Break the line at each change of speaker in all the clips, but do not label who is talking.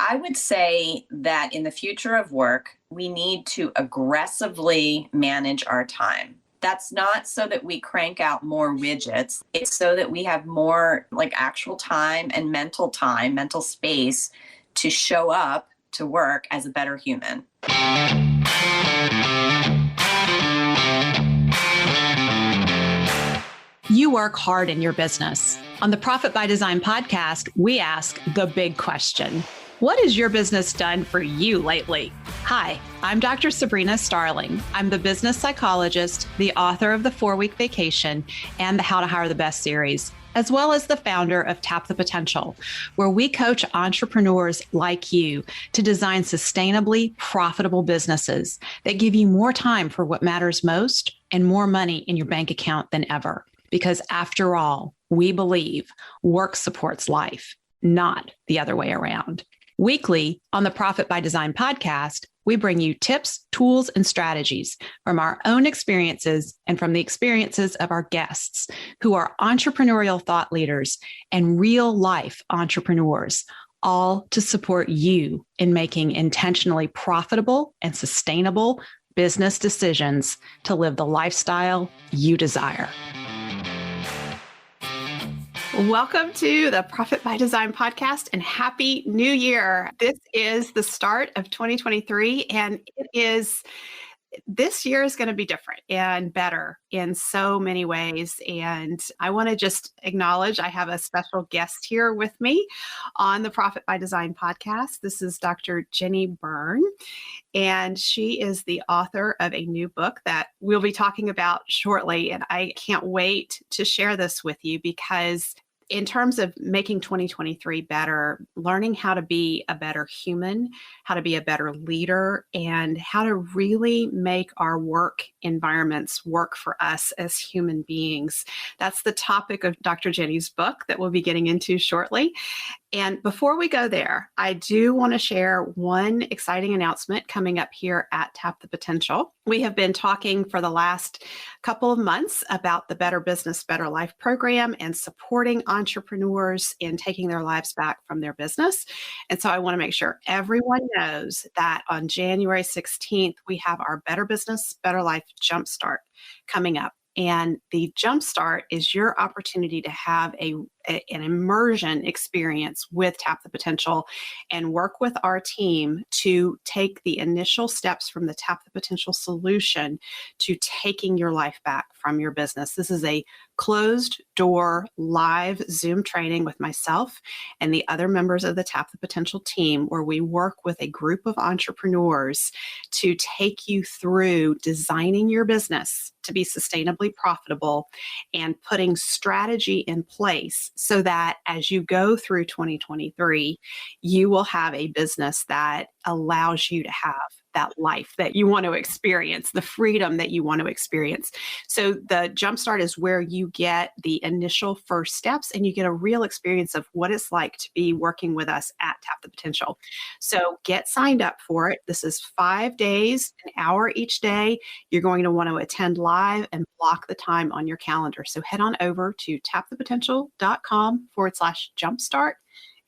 I would say that in the future of work, we need to aggressively manage our time. That's not so that we crank out more widgets. It's so that we have more like actual time, mental space to show up to work as a better human.
You work hard in your business. On the Profit by Design podcast, we ask the big question. What has your business done for you lately? Hi, I'm Dr. Sabrina Starling. I'm the business psychologist, the author of the 4-Week Vacation and the How to Hire the Best series, as well as the founder of Tap the Potential, where we coach entrepreneurs like you to design sustainably profitable businesses that give you more time for what matters most and more money in your bank account than ever. Because after all, we believe work supports life, not the other way around. Weekly on the Profit by Design podcast, we bring you tips, tools, and strategies from our own experiences and from the experiences of our guests who are entrepreneurial thought leaders and real life entrepreneurs, all to support you in making intentionally profitable and sustainable business decisions to live the lifestyle you desire. Welcome to the Profit by Design podcast and Happy New Year. This is the start of 2023 and this year is going to be different and better in so many ways. And I want to just acknowledge I have a special guest here with me on the Profit by Design podcast. This is Dr. Jennie Byrne, and she is the author of a new book that we'll be talking about shortly. And I can't wait to share this with you because in terms of making 2023 better, learning how to be a better human, how to be a better leader, and how to really make our work environments work for us as human beings. That's the topic of Dr. Jennie's book that we'll be getting into shortly. And before we go there, I do want to share one exciting announcement coming up here at Tap the Potential. We have been talking for the last couple of months about the Better Business, Better Life program and supporting entrepreneurs in taking their lives back from their business. And so I want to make sure everyone knows that on January 16th, we have our Better Business, Better Life Jumpstart coming up. And the Jumpstart is your opportunity to have an immersion experience with Tap the Potential and work with our team to take the initial steps from the Tap the Potential solution to taking your life back from your business. This is a closed door live Zoom training with myself and the other members of the Tap the Potential team, where we work with a group of entrepreneurs to take you through designing your business to be sustainably profitable and putting strategy in place so that as you go through 2023, you will have a business that allows you to have that life that you want to experience, the freedom that you want to experience. So the Jumpstart is where you get the initial first steps and you get a real experience of what it's like to be working with us at Tap the Potential. So get signed up for it. This is 5 days, an hour each day. You're going to want to attend live and block the time on your calendar. So head on over to tapthepotential.com/jumpstart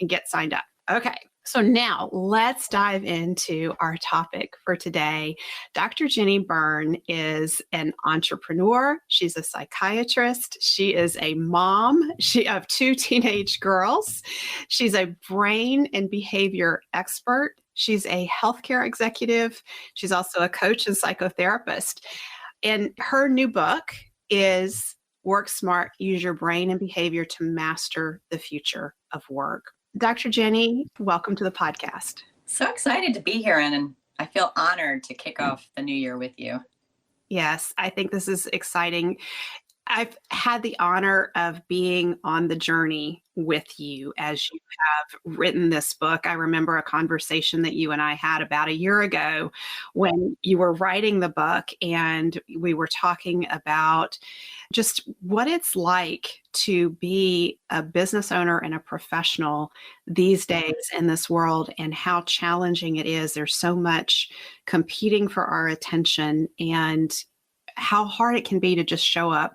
and get signed up. Okay. So now let's dive into our topic for today. Dr. Jennie Byrne is an entrepreneur. She's a psychiatrist. She is a mom of 2 teenage girls. She's a brain and behavior expert. She's a healthcare executive. She's also a coach and psychotherapist. And her new book is Work Smart, Use Your Brain and Behavior to Master the Future of Work. Dr. Jennie, welcome to the podcast.
So excited to be here, and I feel honored to kick off the new year with you.
Yes, I think this is exciting. I've had the honor of being on the journey with you as you have written this book. I remember a conversation that you and I had about a year ago when you were writing the book, and we were talking about just what it's like to be a business owner and a professional these days in this world and how challenging it is. There's so much competing for our attention and how hard it can be to just show up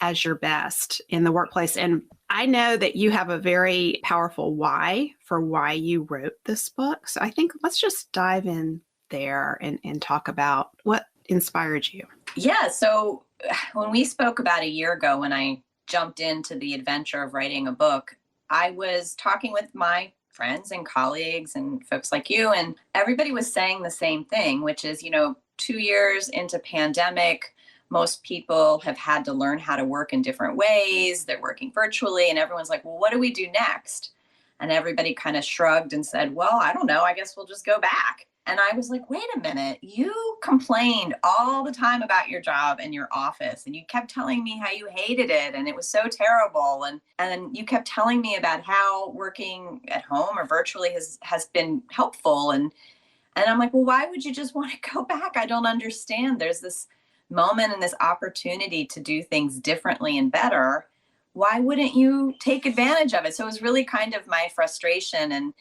as your best in the workplace. And I know that you have a very powerful why for why you wrote this book. So I think let's just dive in there and talk about what inspired you.
Yeah. So when we spoke about a year ago, when I jumped into the adventure of writing a book, I was talking with my friends and colleagues and folks like you, and everybody was saying the same thing, which is, 2 years into pandemic, most people have had to learn how to work in different ways. They're working virtually, and everyone's like, well, what do we do next? And everybody kind of shrugged and said, well, I don't know. I guess we'll just go back. And I was like, wait a minute, you complained all the time about your job and your office, and you kept telling me how you hated it and it was so terrible. And then you kept telling me about how working at home or virtually has been helpful. And I'm like, well, why would you just want to go back? I don't understand. There's this moment and this opportunity to do things differently and better. Why wouldn't you take advantage of it? So it was really kind of my frustration. And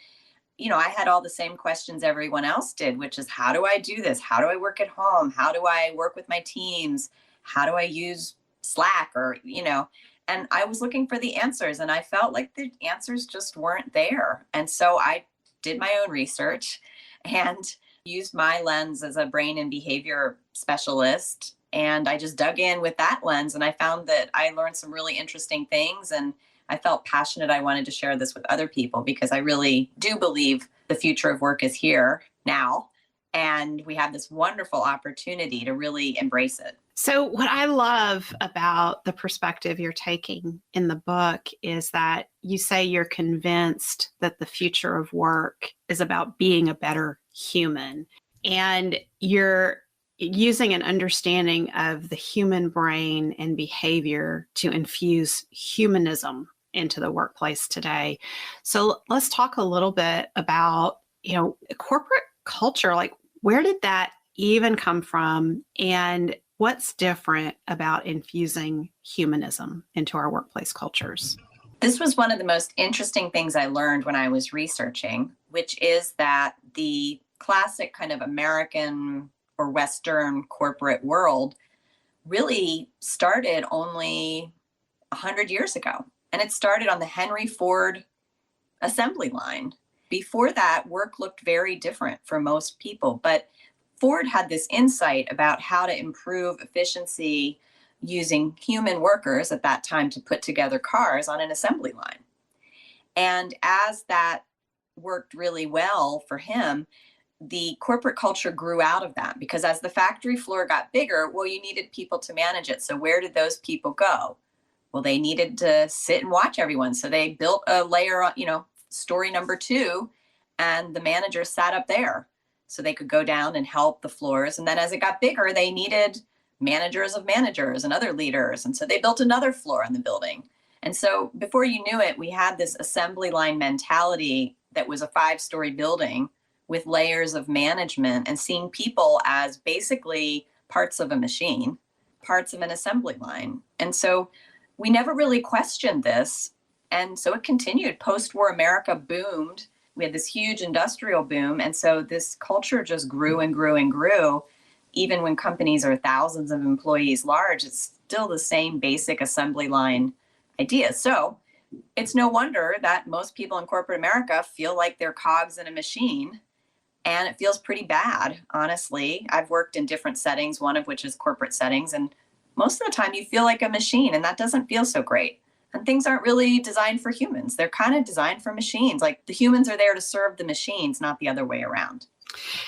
I had all the same questions everyone else did, which is, how do I do this? How do I work at home? How do I work with my teams? How do I use Slack and I was looking for the answers, and I felt like the answers just weren't there. And so I did my own research and used my lens as a brain and behavior specialist. And I just dug in with that lens, and I found that I learned some really interesting things, and I felt passionate. I wanted to share this with other people because I really do believe the future of work is here now. And we have this wonderful opportunity to really embrace it.
So what I love about the perspective you're taking in the book is that you say you're convinced that the future of work is about being a better human. And you're using an understanding of the human brain and behavior to infuse humanism into the workplace today. So let's talk a little bit about, corporate culture. Like, where did that even come from? And what's different about infusing humanism into our workplace cultures?
This was one of the most interesting things I learned when I was researching, which is that the classic kind of American or Western corporate world really started only 100 years ago. And it started on the Henry Ford assembly line. Before that, work looked very different for most people. But Ford had this insight about how to improve efficiency using human workers at that time to put together cars on an assembly line. And as that worked really well for him, the corporate culture grew out of that, because as the factory floor got bigger, well, you needed people to manage it. So where did those people go? Well, they needed to sit and watch everyone. So they built a layer, story number 2, and the managers sat up there so they could go down and help the floors. And then as it got bigger, they needed managers of managers and other leaders. And so they built another floor in the building. And so before you knew it, we had this assembly line mentality that was a 5-story building with layers of management, and seeing people as basically parts of a machine, parts of an assembly line. And so we never really questioned this. And so it continued. Post-war America boomed. We had this huge industrial boom. And so this culture just grew and grew and grew. Even when companies are thousands of employees large, it's still the same basic assembly line idea. So it's no wonder that most people in corporate America feel like they're cogs in a machine. And it feels pretty bad, honestly. I've worked in different settings, one of which is corporate settings. And most of the time you feel like a machine, and that doesn't feel so great. And things aren't really designed for humans. They're kind of designed for machines. Like, the humans are there to serve the machines, not the other way around.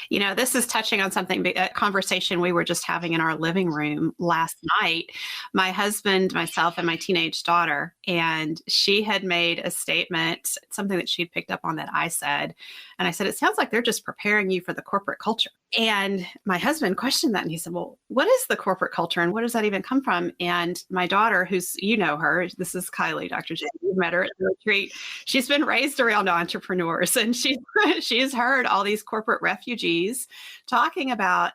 This is touching on something, a conversation we were just having in our living room last night. My husband, myself, and my teenage daughter, and she had made a statement, something that she'd picked up on that I said. And I said, it sounds like they're just preparing you for the corporate culture. And my husband questioned that, and he said, well, what is the corporate culture and what does that even come from? And my daughter, who's, her, this is Kylie, Dr. Jennie, you met her at the retreat. She's been raised around entrepreneurs, and she's heard all these corporate refugees talking about,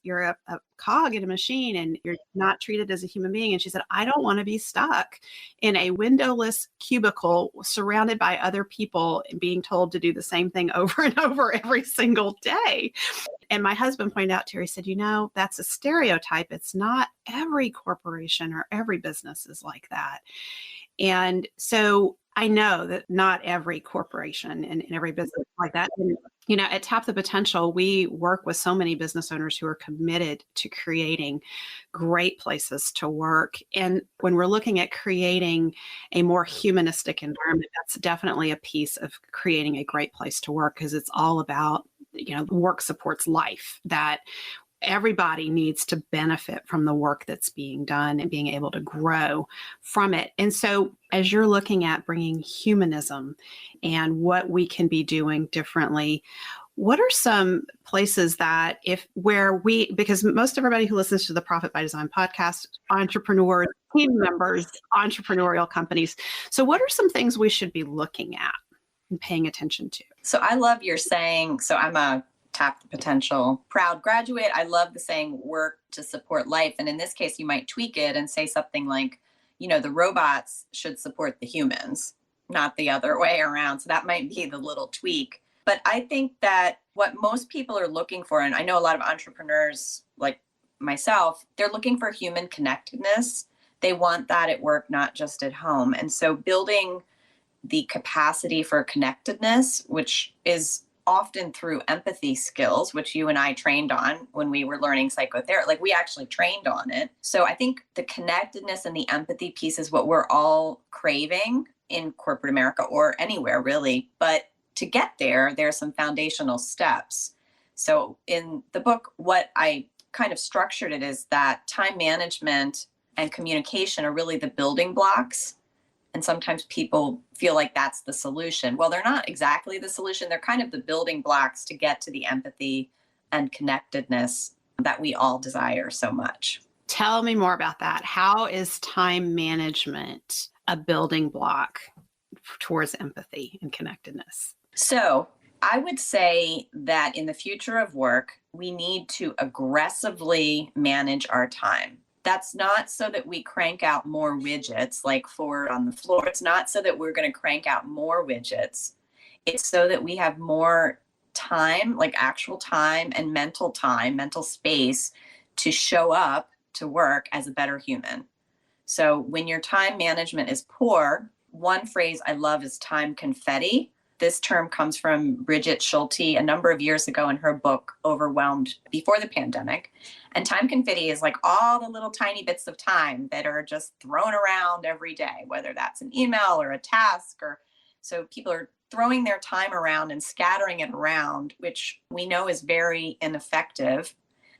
you're a cog in a machine and you're not treated as a human being. And she said, I don't want to be stuck in a windowless cubicle surrounded by other people and being told to do the same thing over and over every single day. And my husband pointed out to her, he said, that's a stereotype. It's not every corporation or every business is like that. And so I know that not every corporation and every business like that. And, at Tap the Potential, we work with so many business owners who are committed to creating great places to work. And when we're looking at creating a more humanistic environment, that's definitely a piece of creating a great place to work, because it's all about, work supports life, that everybody needs to benefit from the work that's being done and being able to grow from it. And so as you're looking at bringing humanism and what we can be doing differently, what are some places that because most everybody who listens to the Profit by Design podcast, entrepreneurs, team members, entrepreneurial companies. So what are some things we should be looking at and paying attention to?
So I love your saying, so I'm a Tap the Potential proud graduate. I love the saying work to support life. And in this case, you might tweak it and say something like, the robots should support the humans, not the other way around. So that might be the little tweak. But I think that what most people are looking for, and I know a lot of entrepreneurs like myself, they're looking for human connectedness. They want that at work, not just at home. And so building the capacity for connectedness, which is often through empathy skills, which you and I trained on when we were learning psychotherapy. Like, we actually trained on it. So I think the connectedness and the empathy piece is what we're all craving in corporate America or anywhere really. But to get there, there are some foundational steps. So in the book, what I kind of structured it is that time management and communication are really the building blocks. And sometimes people feel like that's the solution. Well, they're not exactly the solution. They're kind of the building blocks to get to the empathy and connectedness that we all desire so much.
Tell me more about that. How is time management a building block towards empathy and connectedness?
So I would say that in the future of work, we need to aggressively manage our time. That's not so that we crank out more widgets like forward on the floor. It's not so that we're going to crank out more widgets. It's so that we have more time, like actual time and mental space to show up to work as a better human. So when your time management is poor, one phrase I love is time confetti. This term comes from Bridget Schulte a number of years ago in her book, Overwhelmed Before the Pandemic. And time confetti is like all the little tiny bits of time that are just thrown around every day, whether that's an email or a task. So people are throwing their time around and scattering it around, which we know is very ineffective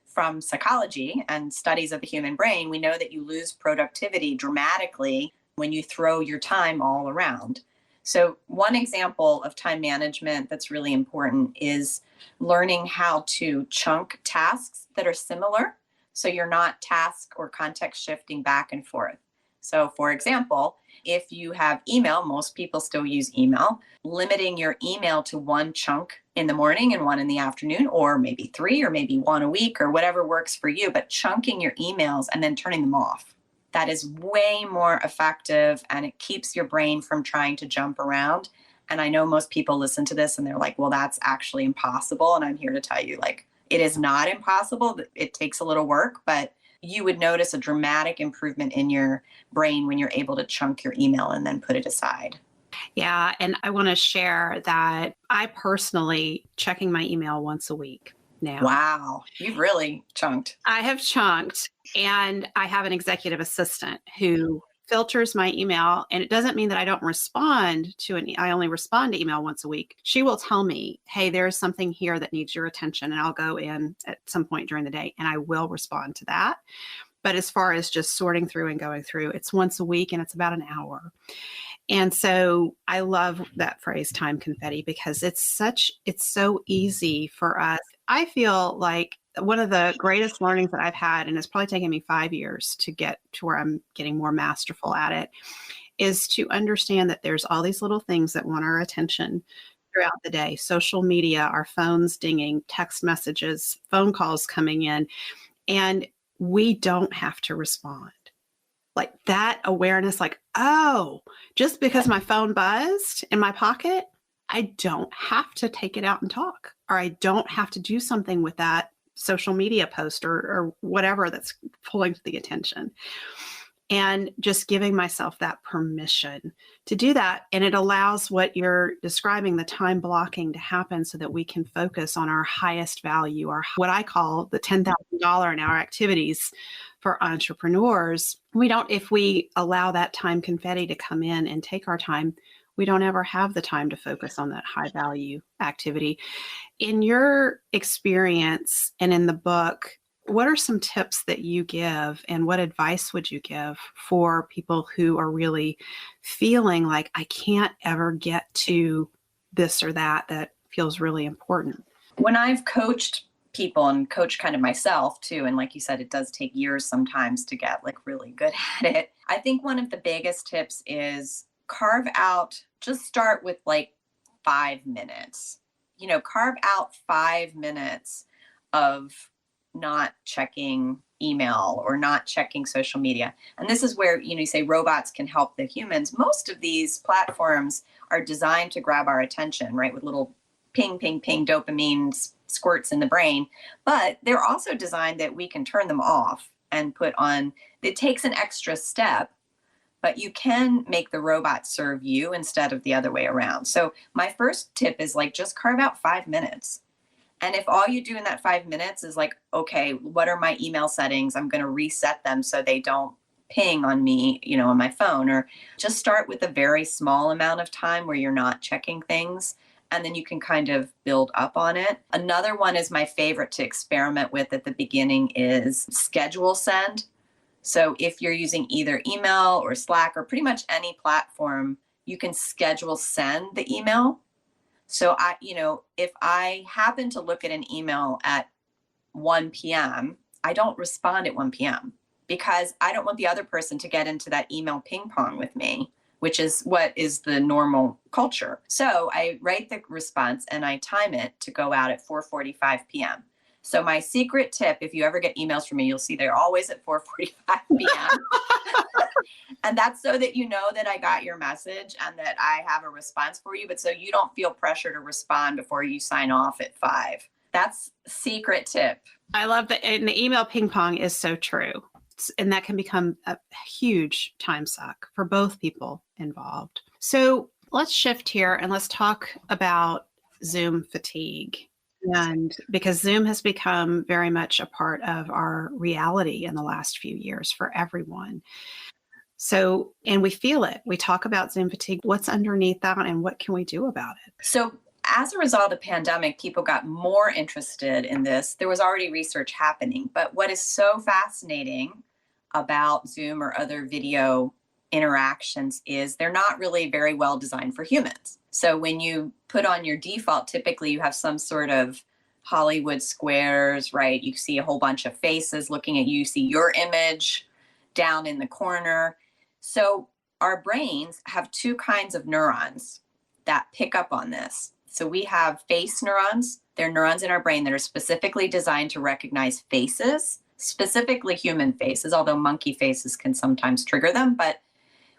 from psychology and studies of the human brain. We know that you lose productivity dramatically when you throw your time all around. So one example of time management that's really important is learning how to chunk tasks that are similar, so you're not task or context shifting back and forth. So for example, if you have email, most people still use email, limiting your email to one chunk in the morning and one in the afternoon, or maybe 3, or maybe 1 a week, or whatever works for you, but chunking your emails and then turning them off. That is way more effective, and it keeps your brain from trying to jump around. And I know most people listen to this and they're like, well, that's actually impossible. And I'm here to tell you, like, it is not impossible. It takes a little work, but you would notice a dramatic improvement in your brain when you're able to chunk your email and then put it aside.
Yeah. And I want to share that I personally checking my email once a week now.
Wow. You've really chunked.
I have chunked, and I have an executive assistant who filters my email. And it doesn't mean that I don't respond to I only respond to email once a week. She will tell me, hey, there's something here that needs your attention. And I'll go in at some point during the day and I will respond to that. But as far as just sorting through and going through, it's once a week and it's about an hour. And so I love that phrase, time confetti, because it's so easy for us. I feel like one of the greatest learnings that I've had, and it's probably taken me 5 years to get to where I'm getting more masterful at it, is to understand that there's all these little things that want our attention throughout the day. Social media, our phones dinging, text messages, phone calls coming in, and we don't have to respond. Like that awareness, like, oh, just because my phone buzzed in my pocket, I don't have to take it out and talk, or I don't have to do something with that social media post or whatever that's pulling the attention. and just giving myself that permission to do that. And it allows what you're describing, the time blocking, to happen so that we can focus on our highest value, or what I call the $10,000 an hour activities for entrepreneurs. If we allow that time confetti to come in and take our time, we don't ever have the time to focus on that high value activity. In your experience and in the book, what are some tips that you give, and what advice would you give for people who are really feeling like, I can't ever get to this or that feels really important?
When I've coached people and coached kind of myself too, and like you said, it does take years sometimes to get like really good at it. I think one of the biggest tips is just start with like 5 minutes. Carve out 5 minutes of not checking email or not checking social media. And this is where, you say robots can help the humans. Most of these platforms are designed to grab our attention, right? With little ping, ping, ping dopamine squirts in the brain. But they're also designed that we can turn them off and put on. It takes an extra step, but you can make the robot serve you instead of the other way around. So my first tip is just carve out 5 minutes. And if all you do in that 5 minutes is okay, what are my email settings? I'm going to reset them so they don't ping on me, on my phone, or just start with a very small amount of time where you're not checking things. And then you can kind of build up on it. Another one is my favorite to experiment with at the beginning is schedule send. So if you're using either email or Slack or pretty much any platform, you can schedule send the email. So if I happen to look at an email at 1 p.m., I don't respond at 1 p.m. because I don't want the other person to get into that email ping pong with me, which is what is the normal culture. So I write the response and I time it to go out at 4:45 p.m. So my secret tip, if you ever get emails from me, you'll see they're always at 4:45 p.m. And that's so that you know that I got your message and that I have a response for you, but so you don't feel pressure to respond before you sign off at 5. That's secret tip.
I love that. And the email ping pong is so true. And that can become a huge time suck for both people involved. So let's shift here and let's talk about Zoom fatigue. And because Zoom has become very much a part of our reality in the last few years for everyone. So, and we feel it. We talk about Zoom fatigue. What's underneath that and what can we do about it?
So as a result of the pandemic, people got more interested in this. There was already research happening, but what is so fascinating about Zoom or other video interactions is they're not really very well designed for humans. So when you put on your default, typically you have some sort of Hollywood squares, right? You see a whole bunch of faces looking at you. You see your image down in the corner. So our brains have 2 kinds of neurons that pick up on this. So we have face neurons. They're neurons in our brain that are specifically designed to recognize faces, specifically human faces, although monkey faces can sometimes trigger them, but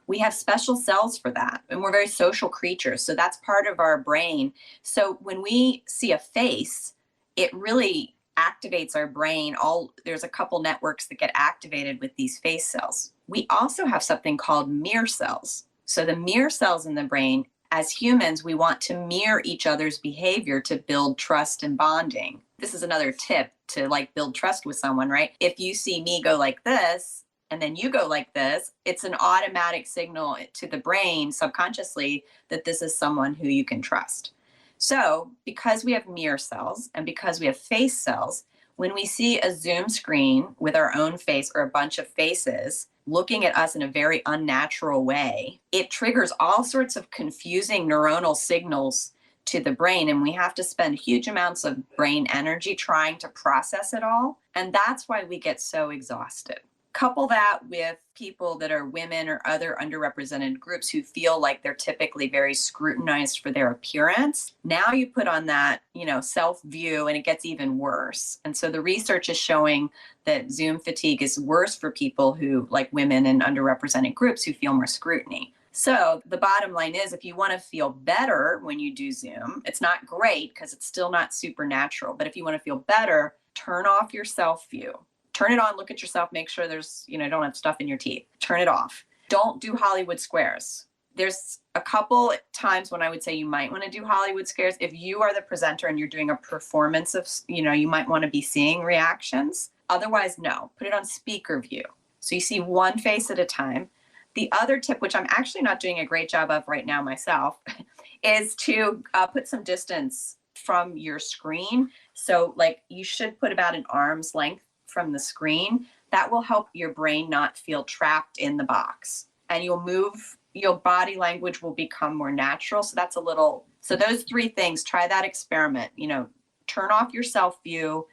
we have special cells for that. And we're very social creatures. So that's part of our brain. So when we see a face, it really activates our brain. There's a couple networks that get activated with these face cells. We also have something called mirror cells. So the mirror cells in the brain, as humans, we want to mirror each other's behavior to build trust and bonding. This is another tip to build trust with someone, right? If you see me go like this, and then you go like this, it's an automatic signal to the brain subconsciously that this is someone who you can trust. So because we have mirror cells and because we have face cells, when we see a Zoom screen with our own face or a bunch of faces looking at us in a very unnatural way, it triggers all sorts of confusing neuronal signals to the brain. And we have to spend huge amounts of brain energy trying to process it all. And that's why we get so exhausted. Couple that with people that are women or other underrepresented groups who feel like they're typically very scrutinized for their appearance. Now you put on that, self-view and it gets even worse. And so the research is showing that Zoom fatigue is worse for people who, like women and underrepresented groups, who feel more scrutiny. So the bottom line is, if you want to feel better when you do Zoom, it's not great because it's still not supernatural. But if you want to feel better, turn off your self-view. Turn it on, look at yourself, make sure there's, don't have stuff in your teeth. Turn it off. Don't do Hollywood squares. There's a couple times when I would say you might want to do Hollywood squares. If you are the presenter and you're doing a performance of, you might want to be seeing reactions. Otherwise, no. Put it on speaker view. So you see one face at a time. The other tip, which I'm actually not doing a great job of right now myself, is to put some distance from your screen. So like you should put about an arm's length from the screen. That will help your brain not feel trapped in the box. And your body language will become more natural. So so those three things, try that experiment. Turn off your self view,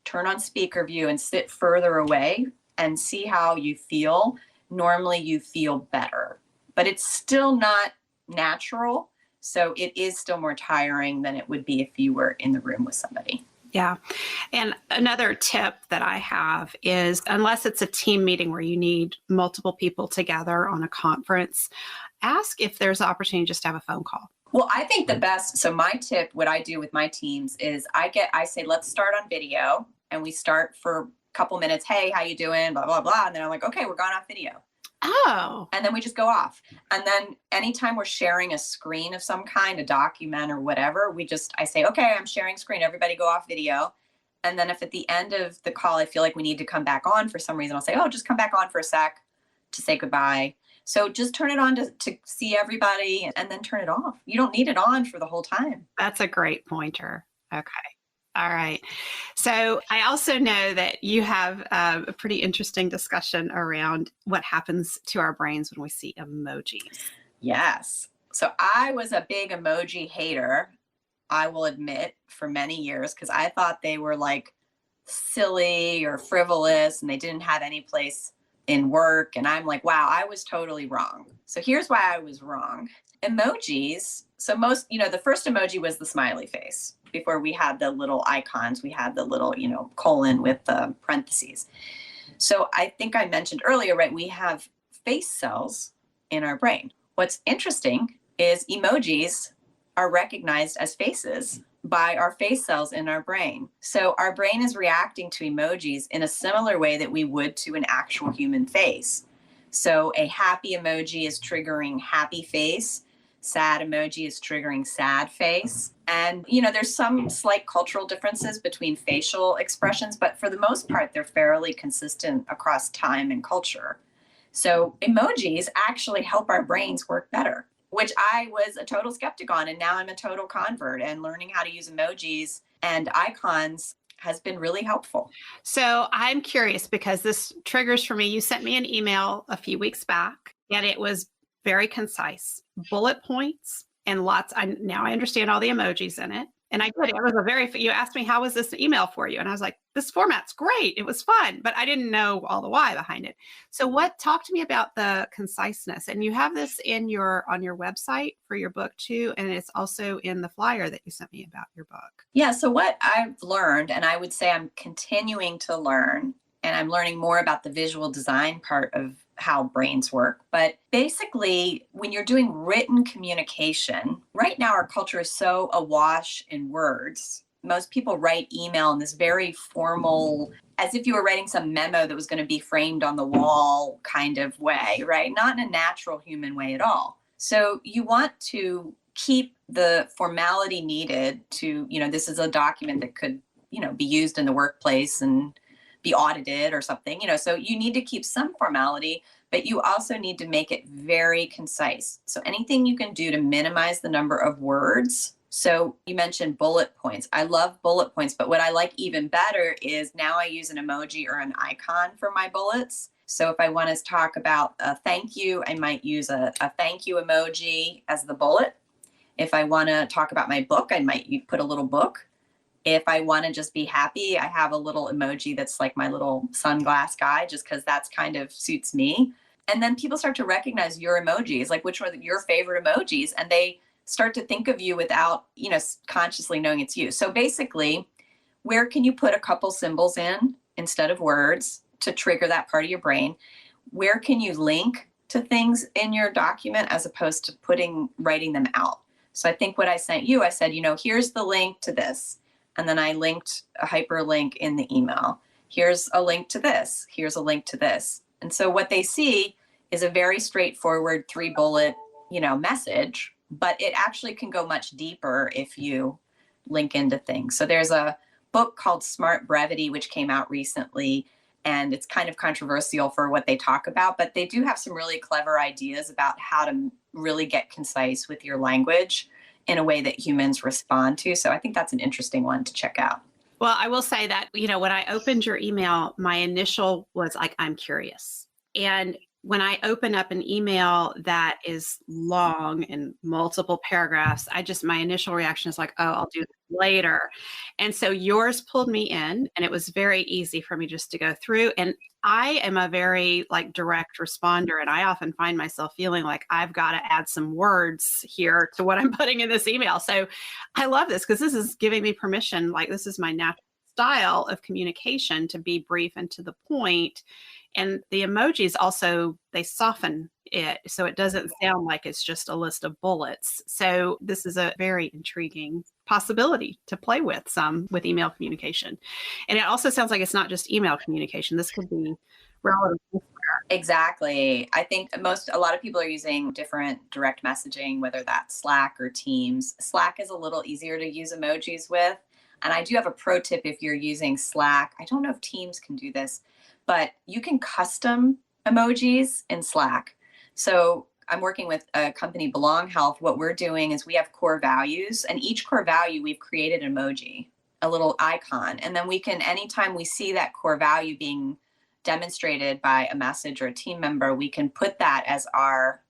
turn on speaker view, and sit further away and see how you feel. Normally you feel better, but it's still not natural. So it is still more tiring than it would be if you were in the room with somebody.
Yeah. And another tip that I have is, unless it's a team meeting where you need multiple people together on a conference, ask if there's an opportunity just to have a phone call.
Well, I think the best, so my tip, what I do with my teams is I say, let's start on video, and we start for a couple minutes. Hey, how you doing? Blah, blah, blah. And then I'm like, okay, we're going off video.
Oh.
And then we just go off. And then anytime we're sharing a screen of some kind, a document or whatever, I say, okay, I'm sharing screen. Everybody go off video. And then if at the end of the call, I feel like we need to come back on for some reason, I'll say, oh, just come back on for a sec to say goodbye. So just turn it on to see everybody and then turn it off. You don't need it on for the whole time.
That's a great pointer. Okay. All right. So I also know that you have a pretty interesting discussion around what happens to our brains when we see emojis.
Yes. So I was a big emoji hater, I will admit, for many years, because I thought they were like silly or frivolous and they didn't have any place in work. And I'm like, wow, I was totally wrong. So here's why I was wrong. Emojis. So the first emoji was the smiley face. Before we had the little icons, we had the little, colon with the parentheses. So I think I mentioned earlier, right, we have face cells in our brain. What's interesting is emojis are recognized as faces by our face cells in our brain. So our brain is reacting to emojis in a similar way that we would to an actual human face. So a happy emoji is triggering happy face. Sad emoji is triggering sad face. And, there's some slight cultural differences between facial expressions, but for the most part, they're fairly consistent across time and culture. So emojis actually help our brains work better, which I was a total skeptic on. And now I'm a total convert, and learning how to use emojis and icons has been really helpful.
So I'm curious, because this triggers for me. You sent me an email a few weeks back, and it was very concise, bullet points, and now I understand all the emojis in it. And I did. It was you asked me, how was this email for you? And I was like, this format's great. It was fun, but I didn't know all the why behind it. So talk to me about the conciseness. And you have this on your website for your book too. And it's also in the flyer that you sent me about your book.
Yeah. So what I've learned, and I would say I'm continuing to learn, and I'm learning more about the visual design part of how brains work. But basically, when you're doing written communication, right now our culture is so awash in words. Most people write email in this very formal, as if you were writing some memo that was going to be framed on the wall kind of way, right? Not in a natural human way at all. So you want to keep the formality needed to, this is a document that could, be used in the workplace and be audited or something, so you need to keep some formality, but you also need to make it very concise. So anything you can do to minimize the number of words. So you mentioned bullet points. I love bullet points, but what I like even better is now I use an emoji or an icon for my bullets. So if I want to talk about a thank you, I might use a thank you emoji as the bullet. If I want to talk about my book, I might put a little book. If I want to just be happy, I have a little emoji that's like my little sunglass guy, just because that's kind of suits me. And then people start to recognize your emojis, like which are your favorite emojis, and they start to think of you without, consciously knowing it's you. So basically, where can you put a couple symbols in instead of words to trigger that part of your brain? Where can you link to things in your document as opposed to writing them out? So I think what I sent you, I said, here's the link to this. And then I linked a hyperlink in the email. Here's a link to this. Here's a link to this. And so what they see is a very straightforward 3-bullet, message, but it actually can go much deeper if you link into things. So there's a book called Smart Brevity, which came out recently, and it's kind of controversial for what they talk about, but they do have some really clever ideas about how to really get concise with your language in a way that humans respond to. So I think that's an interesting one to check out.
Well, I will say that, when I opened your email, my initial was like, I'm curious. And when I open up an email that is long and multiple paragraphs, my initial reaction is like, oh, I'll do this later. And so yours pulled me in, and it was very easy for me just to go through. And I am a very direct responder, and I often find myself feeling like I've got to add some words here to what I'm putting in this email. So I love this because this is giving me permission. This is my natural style of communication, to be brief and to the point. And the emojis also, they soften it, so it doesn't sound like it's just a list of bullets. So this is a very intriguing possibility to play with email communication. And it also sounds like it's not just email communication. This could be relevant elsewhere.
Exactly. I think a lot of people are using different direct messaging, whether that's Slack or Teams. Slack is a little easier to use emojis with. And I do have a pro tip if you're using Slack. I don't know if Teams can do this, but you can custom emojis in Slack. So I'm working with a company, Belong Health. What we're doing is we have core values, and each core value we've created an emoji, a little icon. And then we can, anytime we see that core value being demonstrated by a message or a team member, we can put that as our,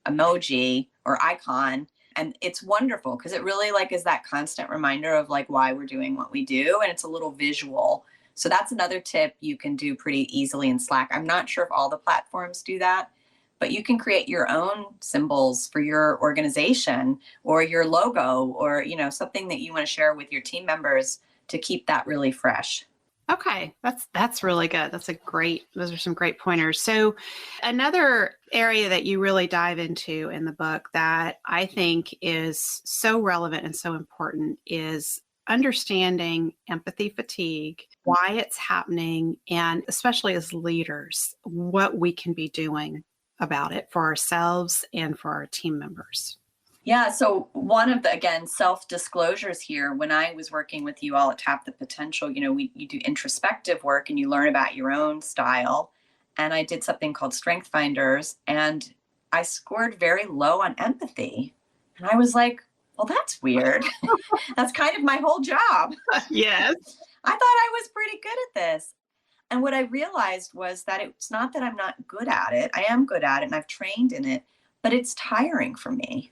emoji or icon. And it's wonderful because it really is that constant reminder of why we're doing what we do. And it's a little visual. So that's another tip you can do pretty easily in Slack. I'm not sure if all the platforms do that, but you can create your own symbols for your organization or your logo or, something that you want to share with your team members to keep that really fresh.
Okay, that's really good. Those are some great pointers. So another area that you really dive into in the book that I think is so relevant and so important is understanding empathy fatigue, why it's happening, and especially as leaders, what we can be doing about it for ourselves and for our team members.
Yeah. So one of the, again, self-disclosures here, when I was working with you all at Tap the Potential, you do introspective work and you learn about your own style. And I did something called Strength Finders, and I scored very low on empathy. And I was like, well, that's weird. That's kind of my whole job.
Yes.
I thought I was pretty good at this. And what I realized was that it's not that I'm not good at it. I am good at it and I've trained in it, but it's tiring for me.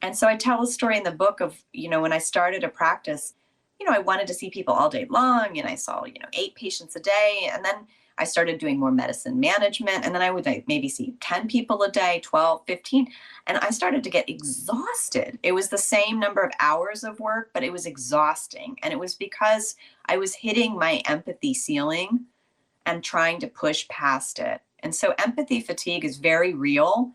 And so I tell a story in the book of, when I started a practice, I wanted to see people all day long, and I saw, 8 patients a day. And then I started doing more medicine management. And then I would maybe see 10 people a day, 12, 15. And I started to get exhausted. It was the same number of hours of work, but it was exhausting. And it was because I was hitting my empathy ceiling and trying to push past it. And so empathy fatigue is very real.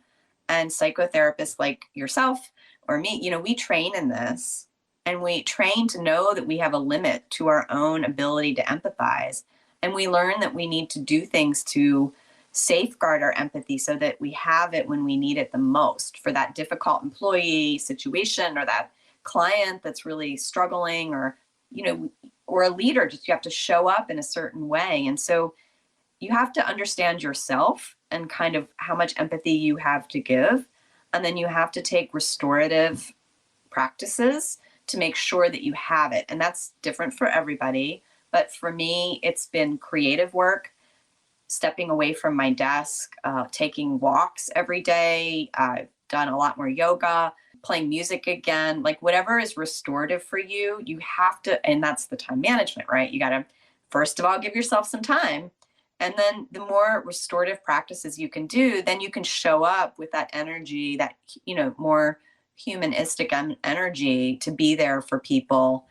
And psychotherapists like yourself or me, we train in this. And we train to know that we have a limit to our own ability to empathize. And we learn that we need to do things to safeguard our empathy so that we have it when we need it the most for that difficult employee situation or that client that's really struggling or, or a leader, just you have to show up in a certain way. And so you have to understand yourself and kind of how much empathy you have to give. And then you have to take restorative practices to make sure that you have it. And that's different for everybody. But for me, it's been creative work, stepping away from my desk, taking walks every day. I've done a lot more yoga, playing music again, whatever is restorative for you, you have to, and that's the time management, right? You got to, first of all, give yourself some time. And then the more restorative practices you can do, then you can show up with that energy, that, more humanistic energy to be there for people.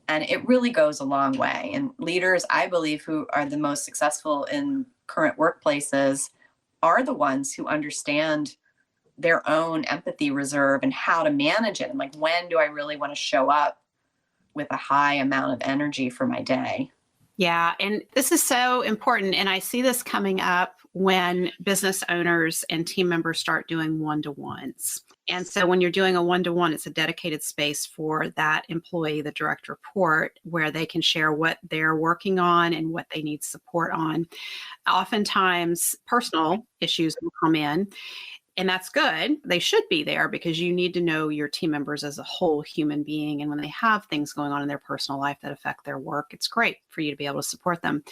And it really goes a long way. And leaders, I believe, who are the most successful in current workplaces are the ones who understand their own empathy reserve and how to manage it. And when do I really want to show up with a high amount of energy for my day?
Yeah. And this is so important. And I see this coming up when business owners and team members start doing one-to-ones. And so when you're doing a one-to-one, it's a dedicated space for that employee, the direct report, where they can share what they're working on and what they need support on. Oftentimes, personal issues will come in. And that's good. They should be there because you need to know your team members as a whole human being. And when they have things going on in their personal life that affect their work, it's great for you to be able to support them.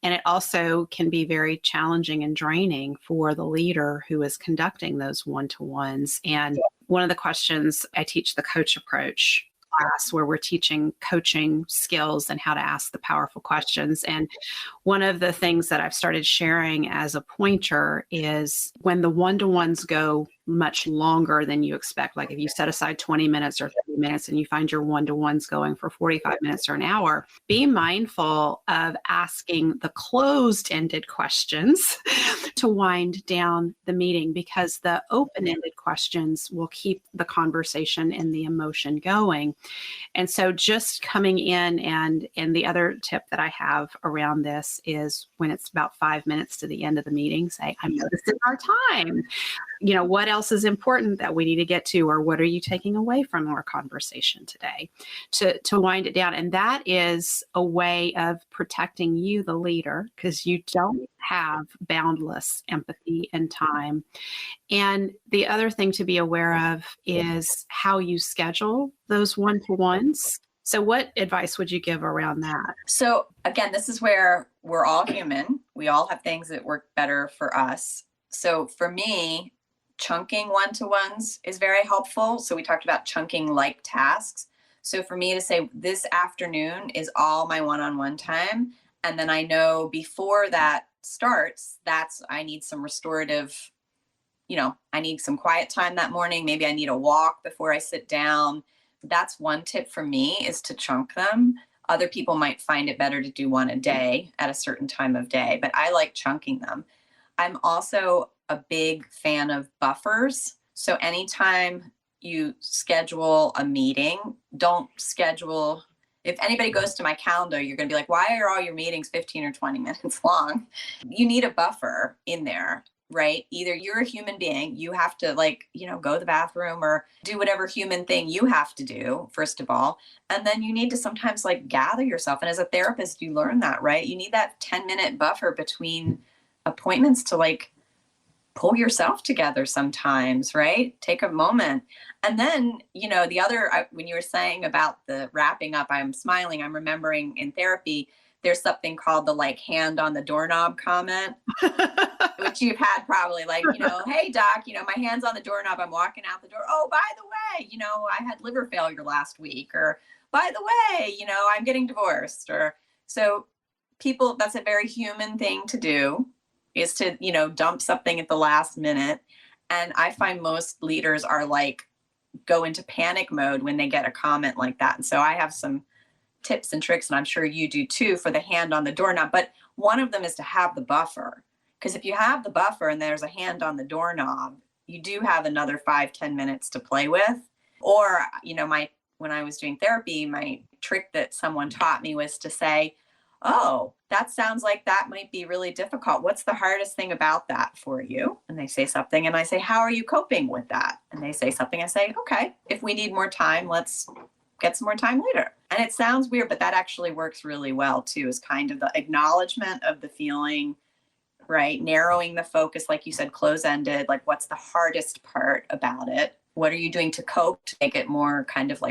And it also can be very challenging and draining for the leader who is conducting those one-to-ones. And one of the questions, I teach the coach approach class where we're teaching coaching skills and how to ask the powerful questions. And one of the things that I've started sharing as a pointer is when the one-to-ones go much longer than you expect, like if you set aside 20 minutes or 30 minutes and you find your one-to-ones going for 45 minutes or an hour, be mindful of asking the closed-ended questions to wind down the meeting, because the open-ended questions will keep the conversation and the emotion going. And so just coming in, and the other tip that I have around this is when it's about 5 minutes to the end of the meeting, say, I'm noticing our time. You know, what else is important that we need to get to, or what are you taking away from our conversation today, to wind it down. And that is a way of protecting you, the leader, because you don't have boundless empathy and time. And the other thing to be aware of is how you schedule those one-to-ones. So what advice would you give around that?
So again, this is where we're all human. We all have things that work better for us. So for me, chunking one-to-ones is very helpful. So we talked about chunking like tasks. So for me to say this afternoon is all my one-on-one time. And then I know before that starts, I need some restorative, I need some quiet time that morning. Maybe I need a walk before I sit down. That's one tip for me, is to chunk them. Other people might find it better to do one a day at a certain time of day, but I like chunking them. I'm also a big fan of buffers. So anytime you schedule a meeting, don't schedule, if anybody goes to my calendar, you're going to be like, why are all your meetings 15 or 20 minutes long? You need a buffer in there, right? Either you're a human being, you have to go to the bathroom or do whatever human thing you have to do, first of all. And then you need to sometimes gather yourself. And as a therapist, you learn that, right? You need that 10-minute buffer between appointments to pull yourself together sometimes, right? Take a moment. And then, the other, when you were saying about the wrapping up, I'm smiling. I'm remembering in therapy, there's something called the hand on the doorknob comment, which you've had probably hey doc, my hand's on the doorknob. I'm walking out the door. Oh, by the way, I had liver failure last week, or by the way, I'm getting divorced. Or so people, that's a very human thing to do, is to, dump something at the last minute. And I find most leaders are go into panic mode when they get a comment like that. And so I have some tips and tricks, and I'm sure you do too, for the hand on the doorknob. But one of them is to have the buffer. Because if you have the buffer and there's a hand on the doorknob, you do have another 5-10 minutes to play with. Or, when I was doing therapy, my trick that someone taught me was to say, oh, that sounds like that might be really difficult. What's the hardest thing about that for you? And they say something, and I say, how are you coping with that? And they say something. I say, okay, if we need more time, let's get some more time later. And it sounds weird, but that actually works really well too, is kind of the acknowledgement of the feeling, right? Narrowing the focus, like you said, close-ended, what's the hardest part about it? What are you doing to cope, to make it more kind of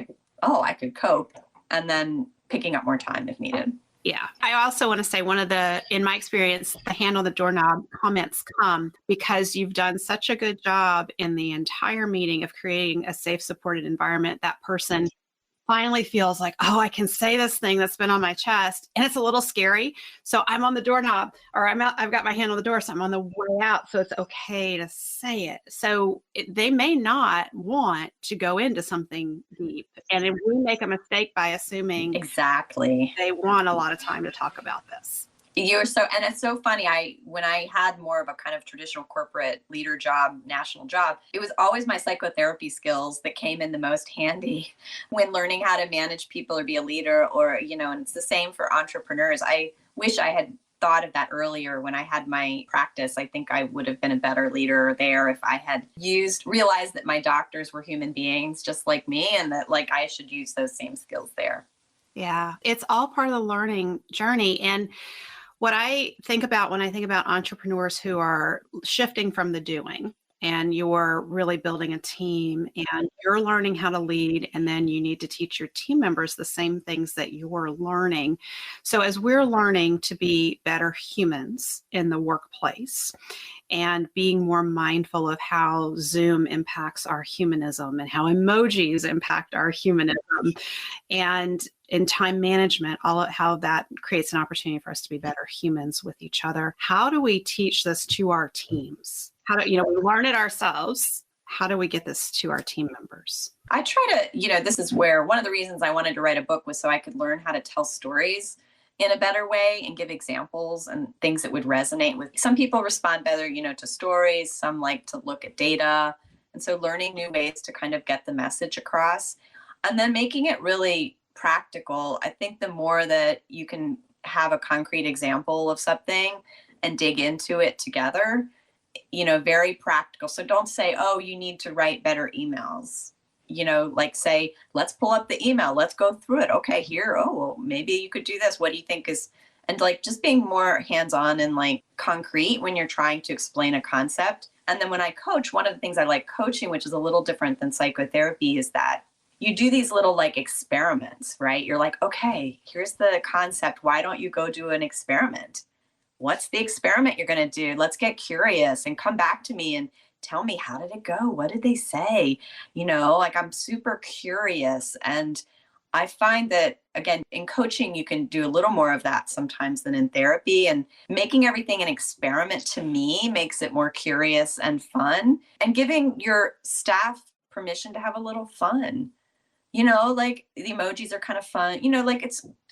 oh, I could cope, and then picking up more time if needed.
Yeah. I also want to say in my experience, the hand on the doorknob comments come because you've done such a good job in the entire meeting of creating a safe, supported environment. That person finally feels like, oh, I can say this thing that's been on my chest, and it's a little scary. So I'm on the doorknob, or I've got my hand on the door, so I'm on the way out. So it's okay to say it. So they may not want to go into something deep. And if we make a mistake by assuming
exactly
they want a lot of time to talk about this.
And it's so funny. When I had more of a kind of traditional corporate leader job, national job, it was always my psychotherapy skills that came in the most handy when learning how to manage people or be a leader, or, and it's the same for entrepreneurs. wish I had thought of that earlier when I had my practice. I think I would have been a better leader there if I had realized that my doctors were human beings just like me, and that like I should use those same skills there.
Yeah, it's all part of the learning journey. And what I think about when I think about entrepreneurs who are shifting from the doing, and you're really building a team and you're learning how to lead, and then you need to teach your team members the same things that you're learning. So as we're learning to be better humans in the workplace and being more mindful of how Zoom impacts our humanism and how emojis impact our humanism, and in time management, how that creates an opportunity for us to be better humans with each other. How do we teach this to our teams? We learn it ourselves. How do we get this to our team members?
I try to, this is where one of the reasons I wanted to write a book was so I could learn how to tell stories in a better way and give examples and things that would resonate with. Some people respond better, to stories. Some like to look at data. And so learning new ways to kind of get the message across, and then making it really practical. I think the more that you can have a concrete example of something and dig into it together, very practical. So don't say, oh, you need to write better emails. Like say, let's pull up the email. Let's go through it. Okay, here. Oh, well, maybe you could do this. What do you think is, and like just being more hands-on and like concrete when you're trying to explain a concept. And then when I coach, one of the things I like coaching, which is a little different than psychotherapy, is that you do these little like experiments, right? You're like, okay, here's the concept. Why don't you go do an experiment? What's the experiment you're going to do? Let's get curious and come back to me and tell me, how did it go? What did they say? Like I'm super curious. And I find that, again, in coaching, you can do a little more of that sometimes than in therapy. And making everything an experiment to me makes it more curious and fun, and giving your staff permission to have a little fun. Like the emojis are kind of fun, like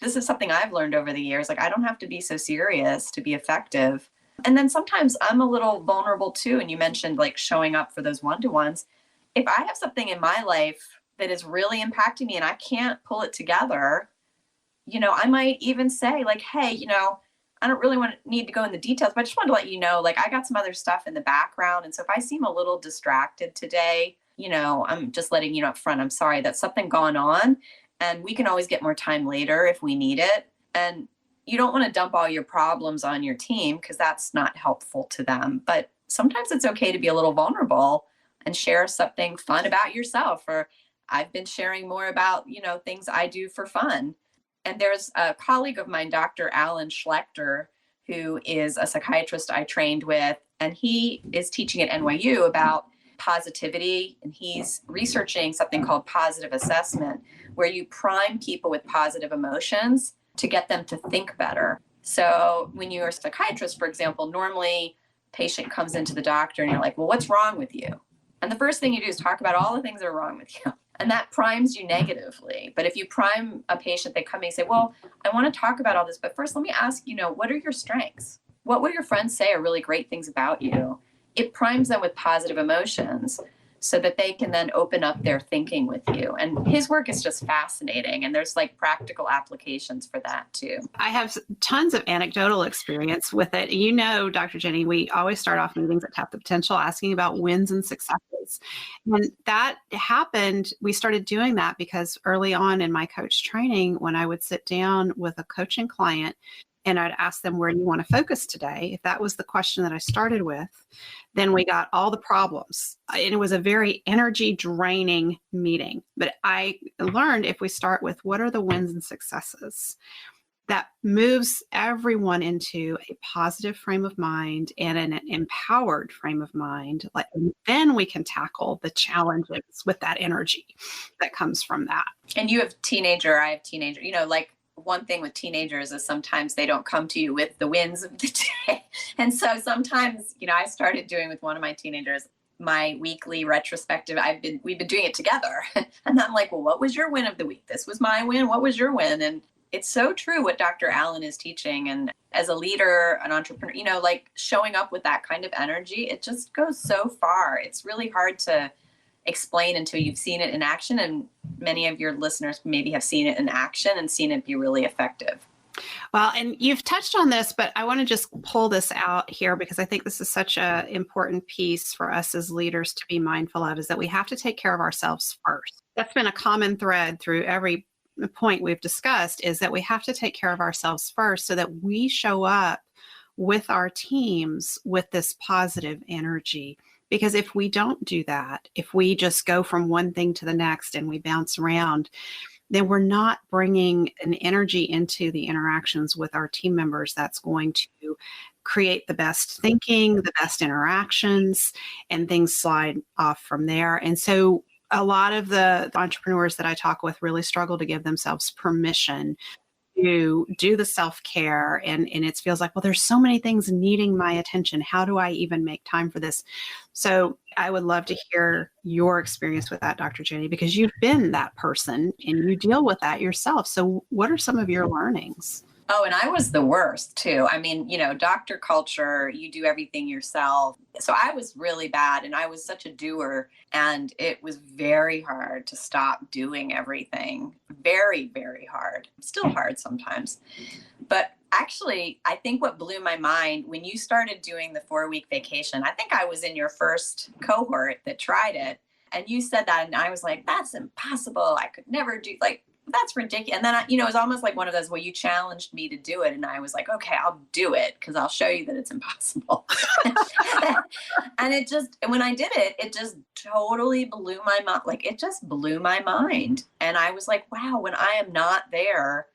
this is something I've learned over the years. Like I don't have to be so serious to be effective. And then sometimes I'm a little vulnerable too. And you mentioned like showing up for those one-to-ones. If I have something in my life that is really impacting me and I can't pull it together, I might even say like, hey, I don't really need to go in the details, but I just wanted to let you know, like I got some other stuff in the background. And so if I seem a little distracted today, I'm just letting you know up front, I'm sorry, that's something going on, and we can always get more time later if we need it. And you don't want to dump all your problems on your team because that's not helpful to them. But sometimes it's okay to be a little vulnerable and share something fun about yourself. Or I've been sharing more about, things I do for fun. And there's a colleague of mine, Dr. Alan Schlechter, who is a psychiatrist I trained with, and he is teaching at NYU about positivity, and he's researching something called positive assessment, where you prime people with positive emotions to get them to think better. So when you're a psychiatrist, for example, normally a patient comes into the doctor and you're like, well, what's wrong with you? And the first thing you do is talk about all the things that are wrong with you. And that primes you negatively. But if you prime a patient, they come and say, well, I want to talk about all this, but first let me ask, what are your strengths? What will your friends say are really great things about you? It primes them with positive emotions so that they can then open up their thinking with you. And his work is just fascinating. And there's like practical applications for that too.
I have tons of anecdotal experience with it. Dr. Jennie, we always start off meetings at Tap the Potential asking about wins and successes. And that happened, we started doing that because early on in my coach training, when I would sit down with a coaching client and I'd ask them, where do you want to focus today? If that was the question that I started with, then we got all the problems. And it was a very energy draining meeting. But I learned if we start with what are the wins and successes, that moves everyone into a positive frame of mind and an empowered frame of mind. Then we can tackle the challenges with that energy that comes from that.
And you have teenager, I have teenager, one thing with teenagers is sometimes they don't come to you with the wins of the day. And so sometimes, I started doing with one of my teenagers, my weekly retrospective. We've been doing it together. And I'm like, well, what was your win of the week? This was my win. What was your win? And it's so true what Dr. Allen is teaching. And as a leader, an entrepreneur, showing up with that kind of energy, it just goes so far. It's really hard to explain until you've seen it in action. And many of your listeners maybe have seen it in action and seen it be really effective.
Well, and you've touched on this, but I want to just pull this out here because I think this is such an important piece for us as leaders to be mindful of, is that we have to take care of ourselves first. That's been a common thread through every point we've discussed, is that we have to take care of ourselves first so that we show up with our teams with this positive energy. Because if we don't do that, if we just go from one thing to the next and we bounce around, then we're not bringing an energy into the interactions with our team members that's going to create the best thinking, the best interactions, and things slide off from there. And so a lot of the entrepreneurs that I talk with really struggle to give themselves permission to do the self-care. And it feels like, well, there's so many things needing my attention. How do I even make time for this? So I would love to hear your experience with that, Dr. Jennie, because you've been that person and you deal with that yourself. So what are some of your learnings?
Oh, and I was the worst too. I mean, doctor culture, you do everything yourself. So I was really bad and I was such a doer, and it was very hard to stop doing everything. Very, very hard. Still hard sometimes. But actually, I think what blew my mind when you started doing the 4-week vacation, I think I was in your first cohort that tried it. And you said that, and I was like, that's impossible. I could never do, that's ridiculous. And then, it was almost like one of those, well, you challenged me to do it. And I was like, okay, I'll do it because I'll show you that it's impossible. And when I did it, it just totally blew my mind. It just blew my mind. And I was like, wow, when I am not there,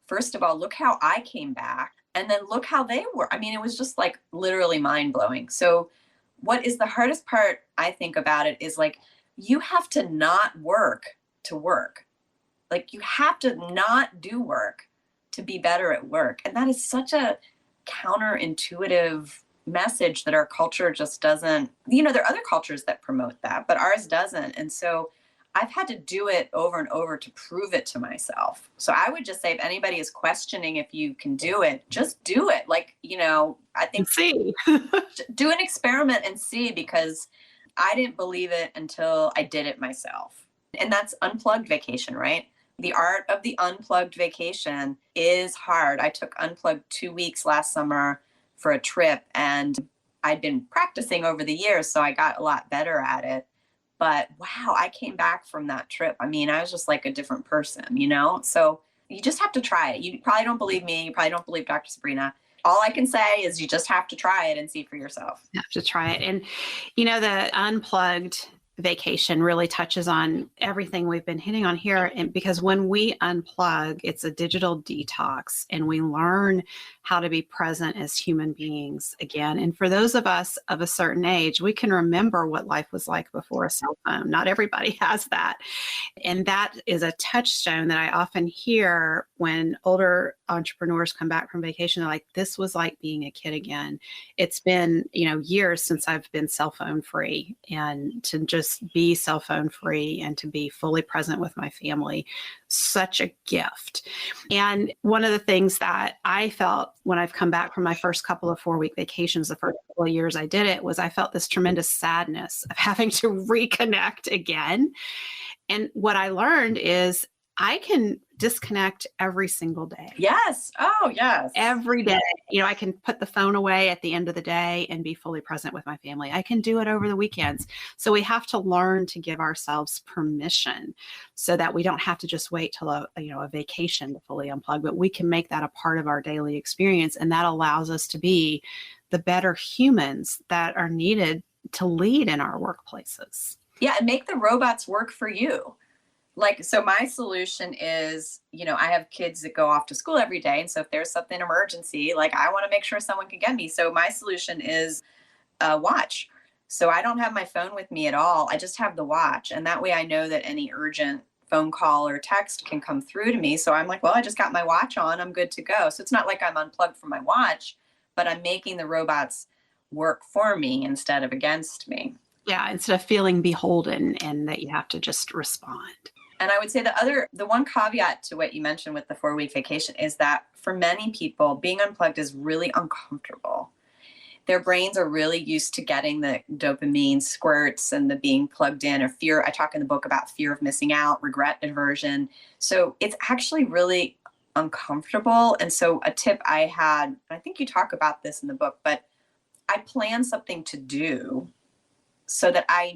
first of all, look how I came back. And then look how they were. I mean, it was just literally mind blowing. So what is the hardest part, I think, about it is you have to not work to work. You have to not do work to be better at work. And that is such a counterintuitive message that our culture just doesn't, there are other cultures that promote that, but ours doesn't. And so I've had to do it over and over to prove it to myself. So I would just say, if anybody is questioning if you can do it, just do it. I think
see.
Do an experiment and see, because I didn't believe it until I did it myself. And that's unplugged vacation, right? The art of the unplugged vacation is hard. I took unplugged 2 weeks last summer for a trip, and I'd been practicing over the years, so I got a lot better at it. But wow, I came back from that trip. I mean, I was just like a different person, So you just have to try it. You probably don't believe me. You probably don't believe Dr. Sabrina. All I can say is you just have to try it and see for yourself.
You have to try it. And, the unplugged vacation really touches on everything we've been hitting on here. And because when we unplug, it's a digital detox, and we learn how to be present as human beings again. And for those of us of a certain age, we can remember what life was like before a cell phone. Not everybody has that. And that is a touchstone that I often hear when older entrepreneurs come back from vacation. They're like, this was like being a kid again. It's been, years since I've been cell phone free, and to just be cell phone free and to be fully present with my family, such a gift. And one of the things that I felt when I've come back from my first couple of 4-week vacations, the first couple of years I did it, was I felt this tremendous sadness of having to reconnect again. And what I learned is I can disconnect every single day.
Yes. Oh, yes.
Every day. I can put the phone away at the end of the day and be fully present with my family. I can do it over the weekends. So we have to learn to give ourselves permission so that we don't have to just wait till a vacation to fully unplug, but we can make that a part of our daily experience. And that allows us to be the better humans that are needed to lead in our workplaces.
Yeah. And make the robots work for you. So my solution is, I have kids that go off to school every day. And so if there's something emergency, I want to make sure someone can get me. So my solution is a watch. So I don't have my phone with me at all. I just have the watch. And that way I know that any urgent phone call or text can come through to me. So I'm like, well, I just got my watch on. I'm good to go. So it's not like I'm unplugged from my watch, but I'm making the robots work for me instead of against me.
Yeah. Instead of feeling beholden and that you have to just respond.
And I would say the one caveat to what you mentioned with the 4-week vacation is that for many people, being unplugged is really uncomfortable. Their brains are really used to getting the dopamine squirts and the being plugged in, or fear. I talk in the book about fear of missing out, regret, aversion. So it's actually really uncomfortable. And so a tip I had, I think you talk about this in the book, but I plan something to do so that I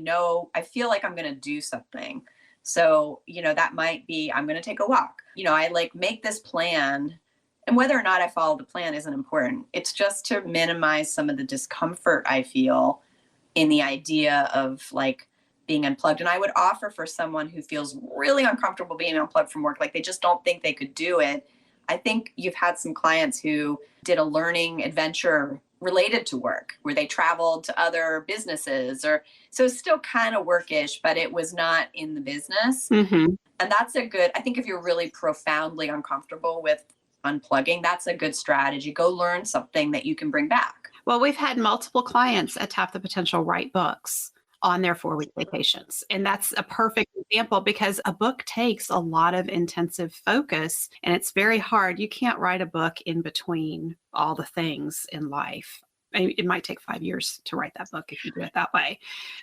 feel like I'm going to do something. So, that might be, I'm going to take a walk. I like make this plan, and whether or not I follow the plan isn't important. It's just to minimize some of the discomfort I feel in the idea of like being unplugged. And I would offer for someone who feels really uncomfortable being unplugged from work, like they just don't think they could do it. I think you've had some clients who did a learning adventure related to work where they traveled to other businesses, or so it's still kind of workish, but it was not in the business.
Mm-hmm.
And that's I think if you're really profoundly uncomfortable with unplugging, that's a good strategy. Go learn something that you can bring back.
Well, we've had multiple clients at Tap the Potential write books on their 4-week vacations. And that's a perfect example because a book takes a lot of intensive focus and it's very hard. You can't write a book in between all the things in life. It might take 5 years to write that book if you do it that way.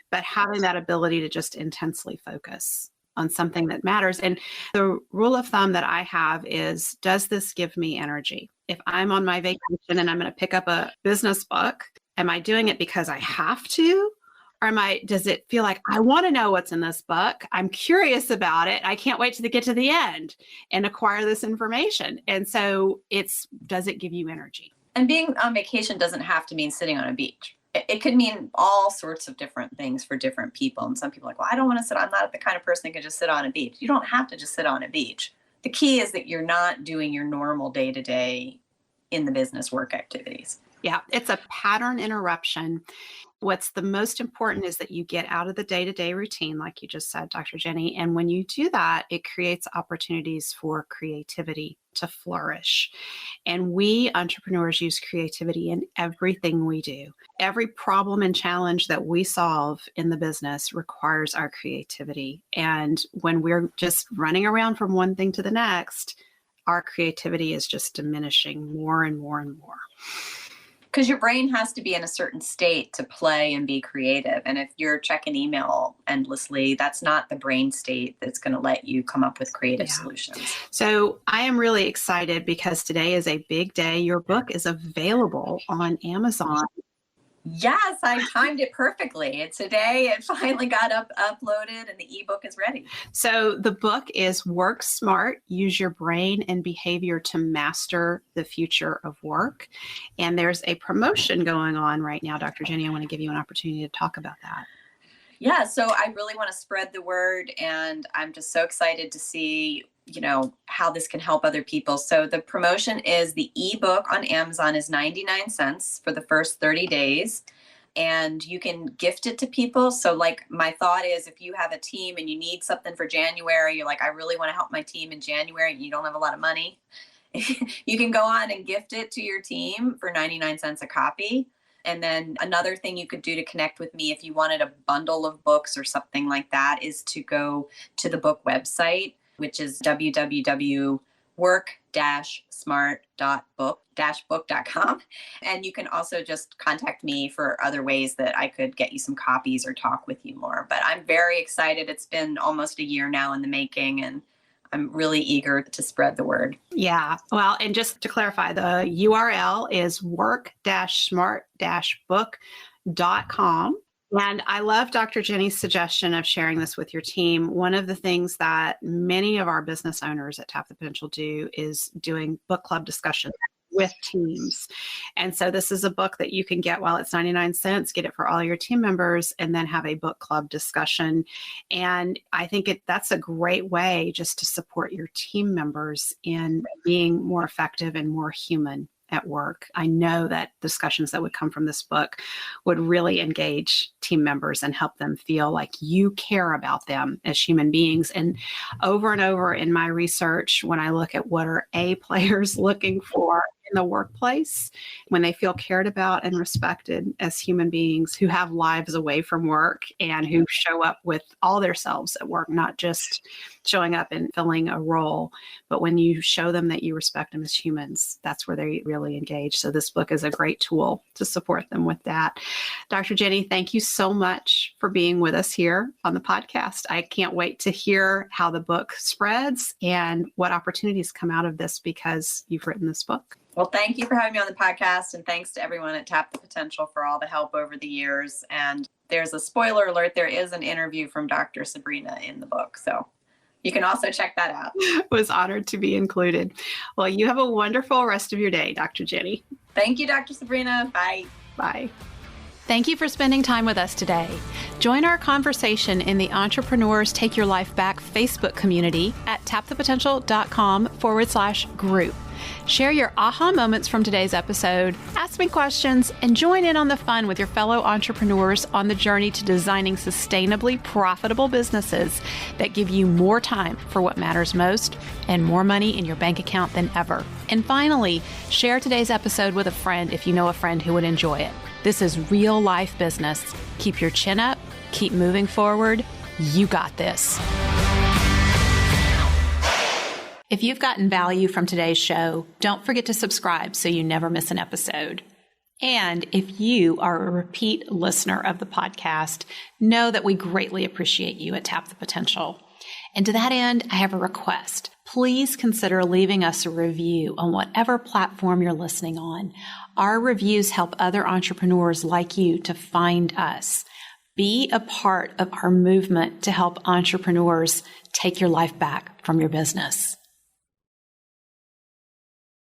But having that ability to just intensely focus on something that matters. And the rule of thumb that I have is, does this give me energy? If I'm on my vacation and I'm going to pick up a business book, am I doing it because I have to? Or does it feel like I want to know what's in this book? I'm curious about it. I can't wait to get to the end and acquire this information. And so does it give you energy?
And being on vacation doesn't have to mean sitting on a beach. It could mean all sorts of different things for different people. And some people are like, well, I don't want to sit. I'm not the kind of person that can just sit on a beach. You don't have to just sit on a beach. The key is that you're not doing your normal day-to-day in the business work activities.
Yeah, it's a pattern interruption. What's the most important is that you get out of the day-to-day routine, like you just said, Dr. Jennie. And when you do that, it creates opportunities for creativity to flourish. And we entrepreneurs use creativity in everything we do. Every problem and challenge that we solve in the business requires our creativity. And when we're just running around from one thing to the next, our creativity is just diminishing more and more and more.
Because your brain has to be in a certain state to play and be creative. And if you're checking email endlessly, that's not the brain state that's going to let you come up with creative solutions. So
I am really excited because today is a big day. Your book is available on Amazon.
Yes, I timed it perfectly. Today it finally got uploaded and the ebook is ready.
So the book is Work Smart, Use Your Brain and Behavior to Master the Future of Work. And there's a promotion going on right now, Dr. Jennie. I want to give you an opportunity to talk about that.
Yeah, so I really want to spread the word, and I'm just so excited to see how this can help other people. So the promotion is the ebook on Amazon is 99 cents for the first 30 days. And you can gift it to people. So like my thought is, if you have a team and you need something for January, you're like, I really want to help my team in January, and you don't have a lot of money, you can go on and gift it to your team for 99 cents a copy. And then another thing you could do to connect with me if you wanted a bundle of books or something like that is to go to the book website, which is www.work-smart.book-book.com. And you can also just contact me for other ways that I could get you some copies or talk with you more. But I'm very excited. It's been almost a year now in the making, and I'm really eager to spread the word.
Yeah. Well, and just to clarify, the URL is work-smart-book.com. And I love Dr. Jennie's suggestion of sharing this with your team. One of the things that many of our business owners at Tap the Potential do is doing book club discussions with teams. And so this is a book that you can get while it's 99 cents, get it for all your team members, and then have a book club discussion. And I think that's a great way just to support your team members in being more effective and more human at work. I know that discussions that would come from this book would really engage team members and help them feel like you care about them as human beings. And over in my research, when I look at what are A players looking for in the workplace, when they feel cared about and respected as human beings who have lives away from work and who show up with all their selves at work, not just showing up and filling a role. But when you show them that you respect them as humans, that's where they really engage. So this book is a great tool to support them with that. Dr. Jennie, thank you so much for being with us here on the podcast. I can't wait to hear how the book spreads and what opportunities come out of this because you've written this book.
Well, thank you for having me on the podcast, and thanks to everyone at Tap the Potential for all the help over the years. And there's a spoiler alert, there is an interview from Dr. Sabrina in the book, so you can also check that out.
Was honored to be included. Well, you have a wonderful rest of your day, Dr. Jennie.
Thank you, Dr. Sabrina. Bye.
Bye. Thank you for spending time with us today. Join our conversation in the Entrepreneurs Take Your Life Back Facebook community at tapthepotential.com/group. Share your aha moments from today's episode, ask me questions, and join in on the fun with your fellow entrepreneurs on the journey to designing sustainably profitable businesses that give you more time for what matters most and more money in your bank account than ever. And finally, share today's episode with a friend if you know a friend who would enjoy it. This is real life business. Keep your chin up, keep moving forward. You got this. If you've gotten value from today's show, don't forget to subscribe so you never miss an episode. And if you are a repeat listener of the podcast, know that we greatly appreciate you at Tap the Potential. And to that end, I have a request. Please consider leaving us a review on whatever platform you're listening on. Our reviews help other entrepreneurs like you to find us. Be a part of our movement to help entrepreneurs take your life back from your business.